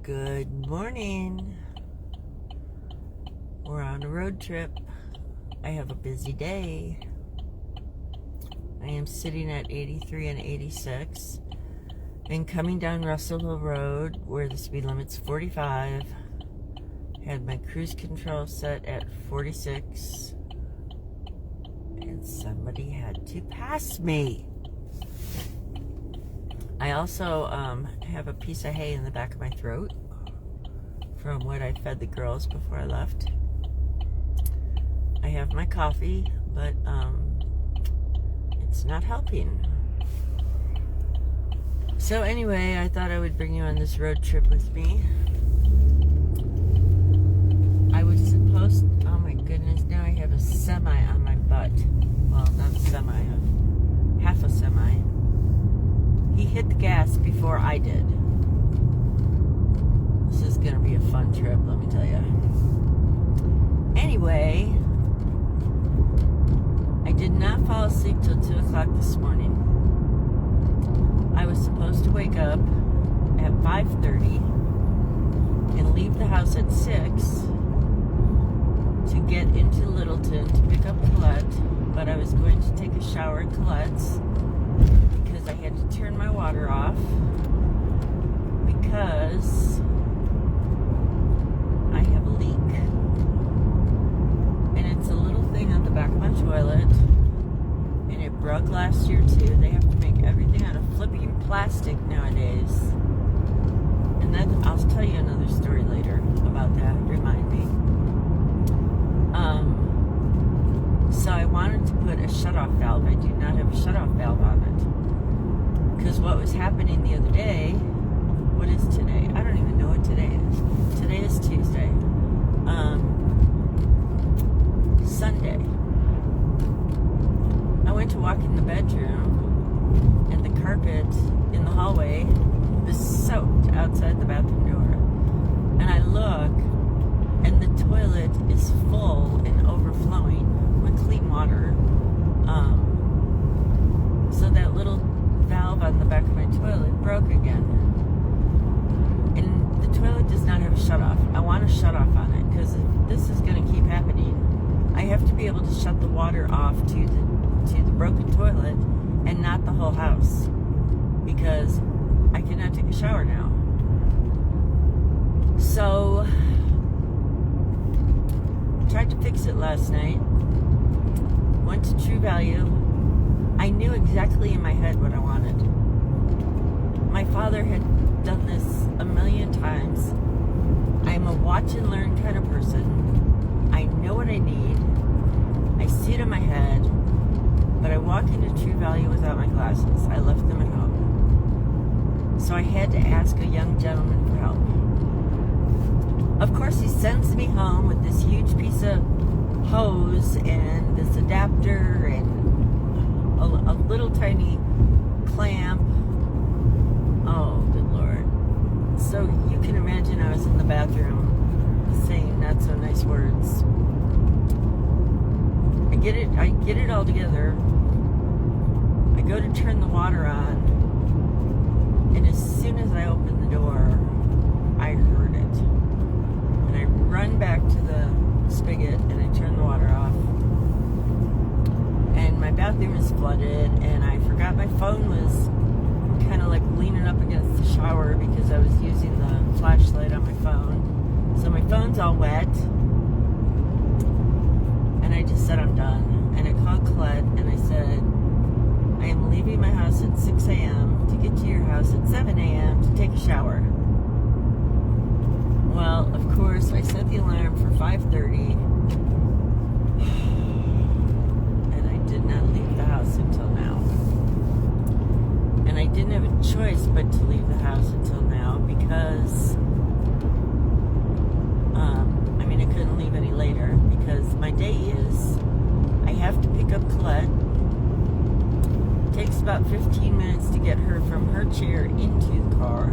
Good morning. We're on a road trip. I have a busy day. I am sitting at 83 and 86 and coming down Russellville Road where the speed limit's 45. Had my cruise control set at 46 and somebody had to pass me. I also have a piece of hay in the back of my throat from what I fed the girls before I left. I have my coffee, but it's not helping. So anyway, I thought I would bring you on this road trip with me. I was supposed, oh my goodness, now I have a semi on my butt. Well, not a semi, half a semi. He hit the gas before I did. This is going to be a fun trip, let me tell you. Anyway, I did not fall asleep till 2 o'clock this morning. I was supposed to wake up at 5:30 and leave the house at 6 to get into Littleton to pick up Colette, but I was going to take a shower at Colette's because I had to turn my water off because I have a leak. And it's a little thing on the back of my toilet, and it broke last year too. They have to make everything out of flipping plastic nowadays. And then I'll tell you another story later about that, remind me. So I wanted to put a shutoff valve. I do not have a shutoff valve on it. Because what was happening the other day, what is today? I don't even know what today is. Today is Tuesday. Sunday. I went to walk in the bedroom, and the carpet in the hallway was soaked outside the bathroom door. And I look, and the toilet is full and overflowing with clean water. So that little valve on the back of my toilet broke again. And the toilet does not have a shutoff. I want a shutoff on it, because if this is going to keep happening, I have to be able to shut the water off to the broken toilet and not the whole house, because I cannot take a shower now. So tried to fix it last night. Went to True Value. I knew exactly in my head what I wanted. My father had done this a million times. I'm a watch and learn kind of person. I know what I need. I see it in my head. But I walk into True Value without my glasses. I left them at home. So I had to ask a young gentleman for help. Of course, he sends me home with this huge piece of hose and this adapter and a little tiny clamp. Oh, good Lord. So you can imagine I was in the bathroom saying not so nice words. I get it all together. I go to turn the water on, and as soon as I open the door, I heard it. And I run back to the spigot and I turn the water off. And my bathroom is flooded, and I forgot my phone was kind of like leaning up against the shower because I was using the flashlight on my phone. So my phone's all wet, and I just said I'm done. And I called Colette and I said, I am leaving my house at 6 a.m. to get to your house at 7 a.m. to take a shower. Well, of course, I set the alarm for 5:30, and I did not leave the house until now. And I didn't have a choice but to leave the house until now because, I couldn't leave any later because my day is, I have to pick up Colette. It takes about 15 minutes to get her from her chair into the car.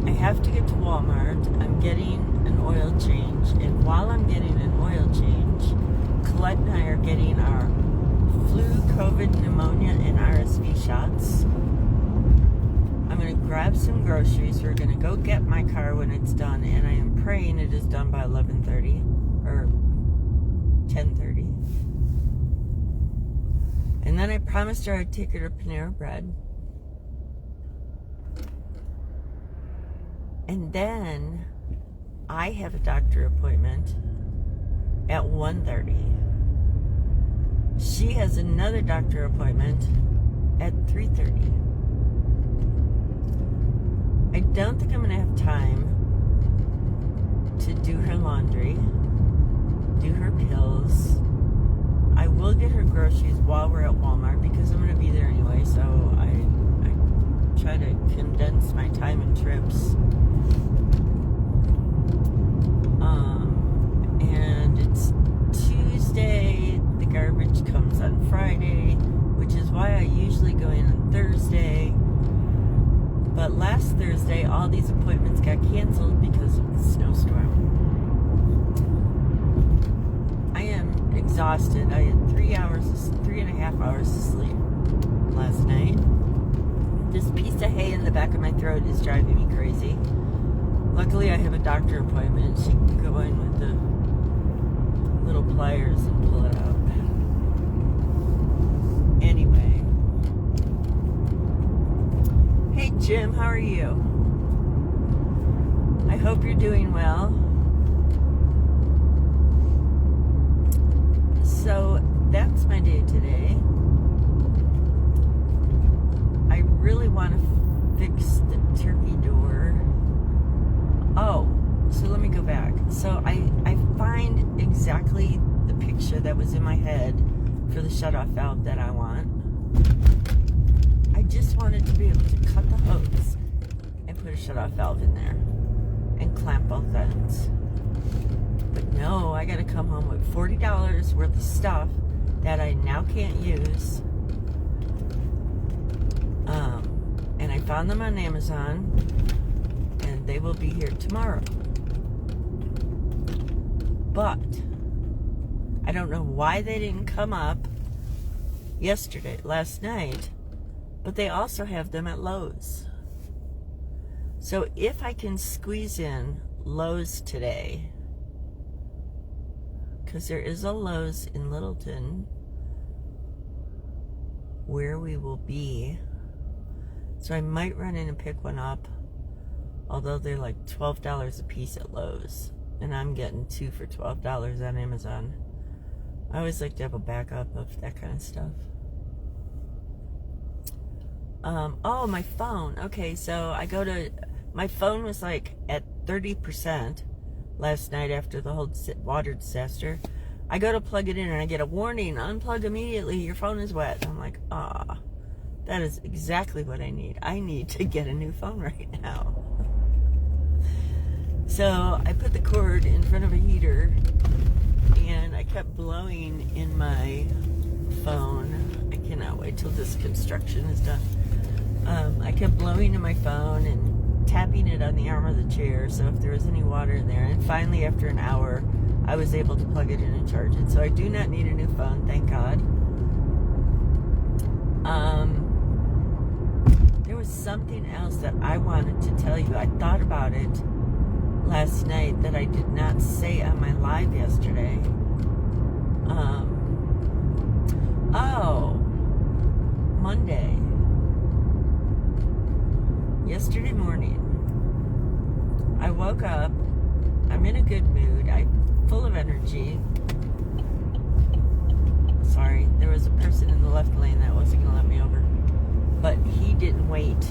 I have to get to Walmart. I'm getting an oil change, and while I'm getting an oil change, Colette and I are getting our flu, COVID, pneumonia, and RSV shots. I'm going to grab some groceries. We're going to go get my car when it's done, and I am praying it is done by 11:30 or 10:30. And then I promised her I'd take her to Panera Bread. And then I have a doctor appointment at 1:30. She has another doctor appointment at 3:30. I don't think I'm going to have time to do her laundry, do her pills. I will get her groceries while we're at Walmart because I'm going to be there anyway, so I try to condense my time and trips. And it's Tuesday, the garbage comes on Friday, which is why I usually go in on Thursday. But last Thursday, all these appointments got canceled because of the snowstorm. I am exhausted. I had 3.5 hours of sleep last night. This piece of hay in the back of my throat is driving me crazy. Luckily, I have a doctor appointment. She can go in with the little pliers and pull it out. Anyway. Hey, Jim, how are you? I hope you're doing well. So, that's my day today. I really want to fix the turkey door. Oh, so let me go back. So I find exactly the picture that was in my head for the shutoff valve that I want. I just wanted to be able to cut the hose and put a shutoff valve in there and clamp both ends. But no, I gotta come home with $40 worth of stuff that I now can't use. And I found them on Amazon, and they will be here tomorrow. But I don't know why they didn't come up last night, but they also have them at Lowe's. So if I can squeeze in Lowe's today, because there is a Lowe's in Littleton where we will be, so I might run in and pick one up, although they're like $12 a piece at Lowe's, and I'm getting 2 for $12 on Amazon. I always like to have a backup of that kind of stuff. Oh, my phone. Okay, so my phone was like at 30% last night after the whole water disaster. I go to plug it in and I get a warning, unplug immediately, your phone is wet. I'm like, that is exactly what I need. I need to get a new phone right now. So I put the cord in front of a heater and I kept blowing in my phone. I cannot wait till this construction is done. I kept blowing in my phone and tapping it on the arm of the chair, so if there was any water in there. And finally, after an hour, I was able to plug it in and charge it. So I do not need a new phone, thank God. There was something else that I wanted to tell you. I thought about it last night that I did not say on my live yesterday. Monday. Yesterday morning, I woke up. I'm in a good mood. I'm full of energy. Sorry, there was a person in the left lane that wasn't going to let me over. But he didn't wait.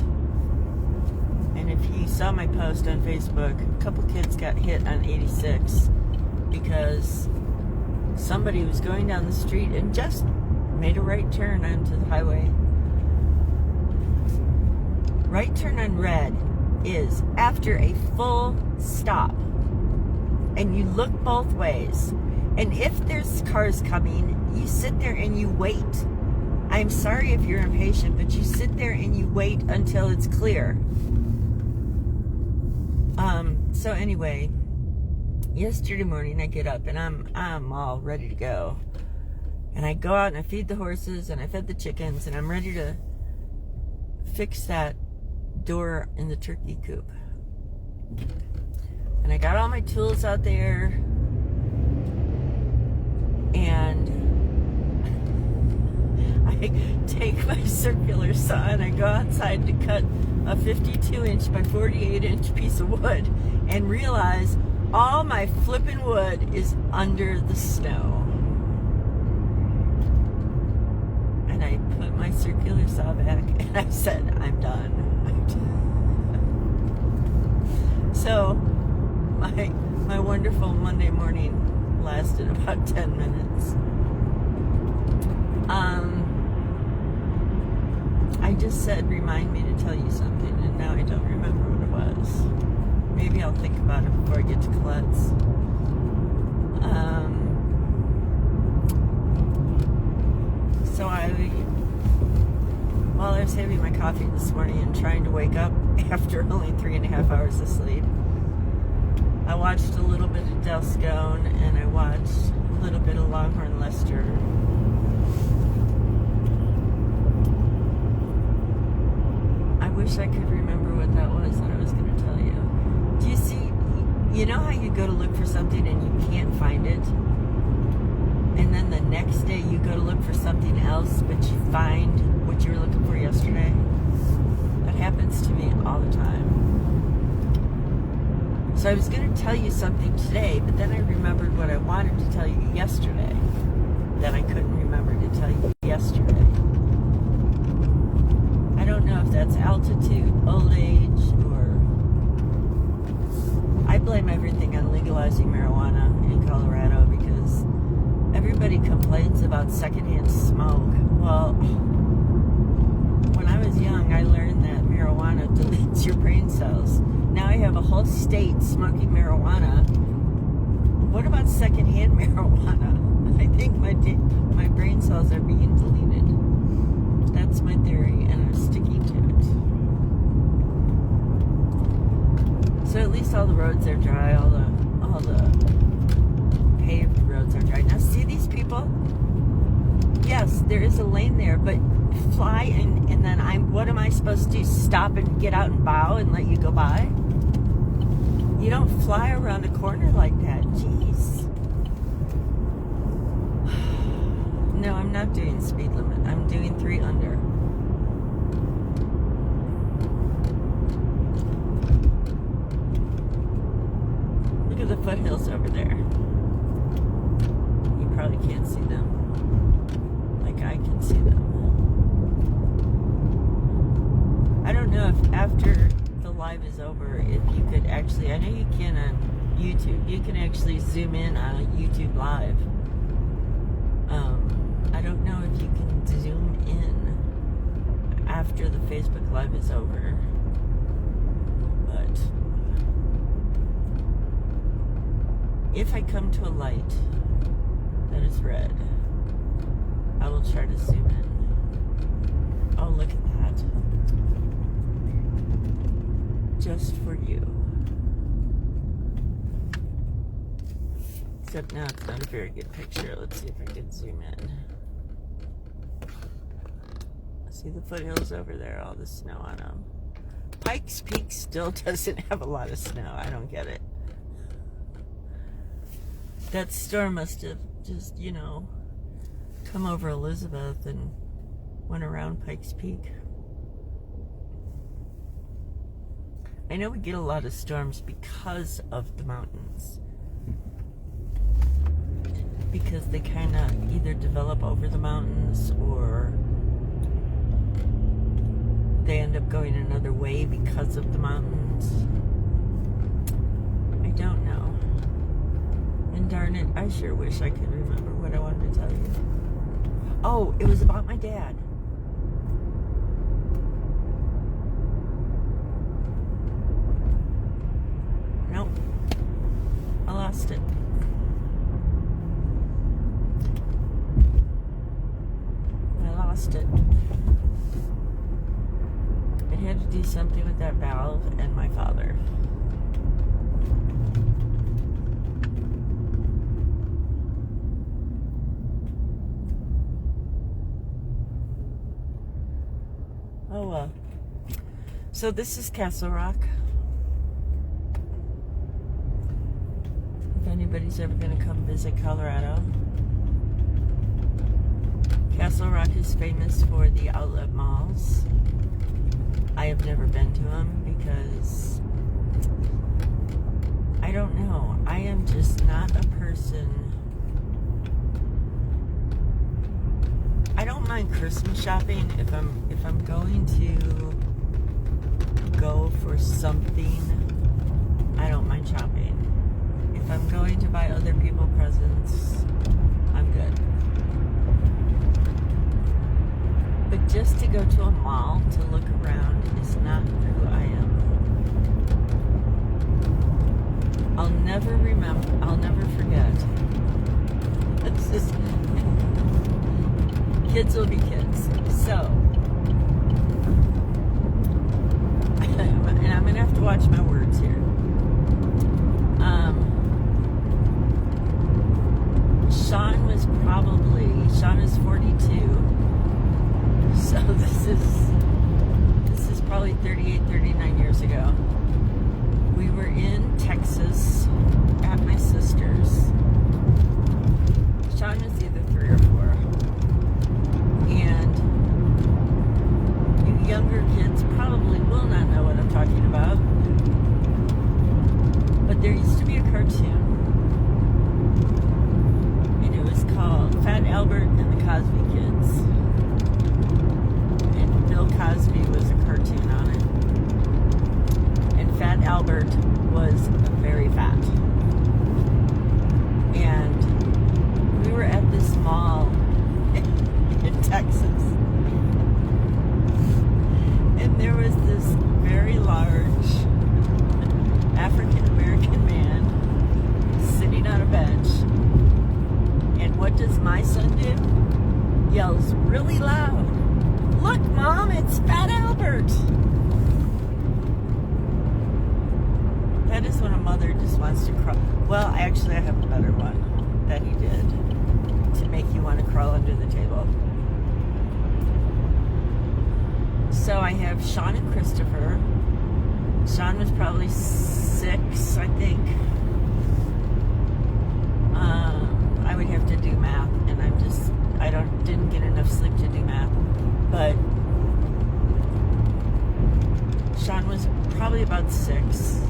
And if you saw my post on Facebook, a couple kids got hit on 86 because somebody was going down the street and just made a right turn onto the highway. Right turn on red is after a full stop. And you look both ways. And if there's cars coming, you sit there and you wait. I'm sorry if you're impatient, but you sit there and you wait until it's clear. So anyway, yesterday morning I get up and I'm all ready to go. And I go out and I feed the horses and I fed the chickens and I'm ready to fix that door in the turkey coop. And I got all my tools out there, and I take my circular saw and I go outside to cut a 52-inch by 48-inch piece of wood and realize all my flippin' wood is under the snow. And I put my circular saw back and I said, I'm done. So my wonderful Monday morning lasted about 10 minutes. I just said, remind me to tell you something, and now I don't remember what it was. Maybe I'll think about it before I get to Colette's. So while I was having my coffee this morning and trying to wake up after only 3.5 hours of sleep, I watched a little bit of Del Scone, and I watched a little bit of Longhorn Lester. I wish I could remember what that was that I was going to tell you. Do you see, you know how you go to look for something and you can't find it? And then the next day you go to look for something else, but you find what you were looking for yesterday? That happens to me all the time. So I was going to tell you something today, but then I remembered what I wanted to tell you yesterday that I couldn't remember to tell you yesterday. I don't know if that's altitude, old age, or... I blame everything on legalizing marijuana in Colorado because everybody complains about secondhand smoke. Well, when I was young, I learned that marijuana deletes your brain cells. Now I have a whole state smoking marijuana. What about secondhand marijuana? I think my brain cells are being deleted. That's my theory, and I'm sticking to it. So at least all the roads are dry, all the paved roads are dry. Now see these people? Yes, there is a lane there, but fly and then what am I supposed to do? Stop and get out and bow and let you go by? You don't fly around a corner like that. Jeez. No, I'm not doing speed limit. I'm doing 3 under. Look at the foothills over there. You probably can't see them like I can see them. I don't know if after the live is over, if you could actually, I know you can on YouTube, you can actually zoom in on a YouTube live. I don't know if you can zoom in after the Facebook live is over, but if I come to a light that is red, I will try to zoom in. Oh, look at that. Just for you. Except now it's not a very good picture. Let's see if I can zoom in. See the foothills over there, all the snow on them. Pikes Peak still doesn't have a lot of snow. I don't get it. That storm must have just, come over Elizabeth and went around Pikes Peak. I know we get a lot of storms because of the mountains. Because they kind of either develop over the mountains or they end up going another way because of the mountains. I don't know. And darn it, I sure wish I could remember what I wanted to tell you. Oh, it was about my dad. Nope. I lost it. It. It had to do something with that valve and my father. Oh well. So this is Castle Rock. If anybody's ever going to come visit Colorado. Castle Rock is famous for the outlet malls. I have never been to them because I don't know. I am just not a person. I don't mind Christmas shopping if I'm going to go for something. I don't mind shopping. If I'm going to buy other people presents, I'm good. But just to go to a mall to look around is not who I am. I'll never forget. It's just, kids will be kids. So, and I'm going to have to watch my words here. Sean is 42. So this is probably 38, 39 years ago. We were in Texas at my sister's. Sean was either 3 or 4. And you younger kids probably will not know what I'm talking about. But there used to be a cartoon. And it was called Fat Albert and the Cosby Kids. Bill Cosby was a cartoon on it. And Fat Albert was very fat. And we were at this mall in Texas. And there was this very large African American man sitting on a bench. And what does my son do? Yells really loud. Look, Mom, it's Fat Albert. That is when a mother just wants to crawl. Well, I have a better one that he did to make you want to crawl under the table. So I have Sean and Christopher. Sean was probably 6, I think. I would have to do math, and I didn't get enough sleep to do math. But Sean was probably about 6,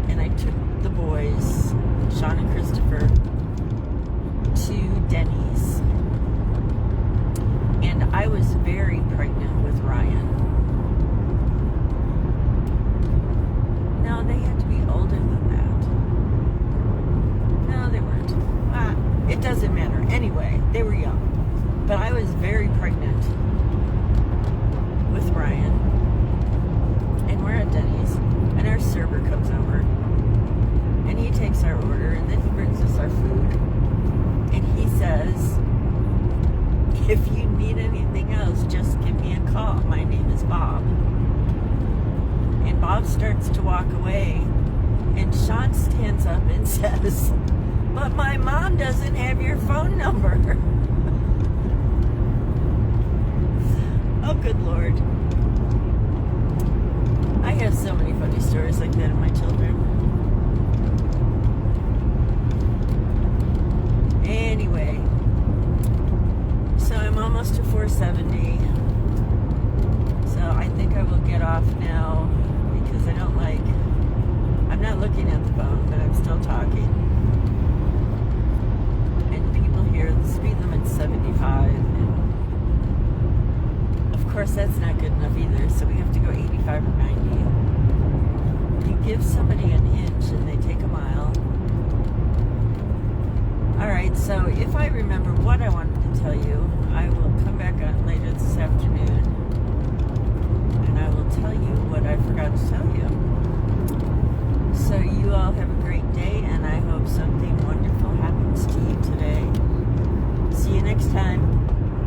and I took the boys, Sean and Christopher, to Denny's. And I was very pregnant with Ryan. No, they had to be older than that. No, they weren't. It doesn't matter. Anyway, they were young. But I was very pregnant with Ryan. And we're at Denny's. And our server comes over. And he takes our order. And then he brings us our food. And he says, if you need anything else, just give me a call. My name is Bob. And Bob starts to walk away. And Sean stands up and says, but my mom doesn't have your phone number. Oh, good Lord. I have so many funny stories like that in my children. Anyway, so I'm almost to 470. So I think I will get off now because I'm not looking at the phone, but I'm still talking. And people here, the speed limit's 75. And of course, that's not good enough either, so we have to go 85 or 90. You give somebody an inch and they take a mile. Alright, so if I remember what I wanted to tell you, I will come back on later this afternoon and I will tell you what I forgot to tell you.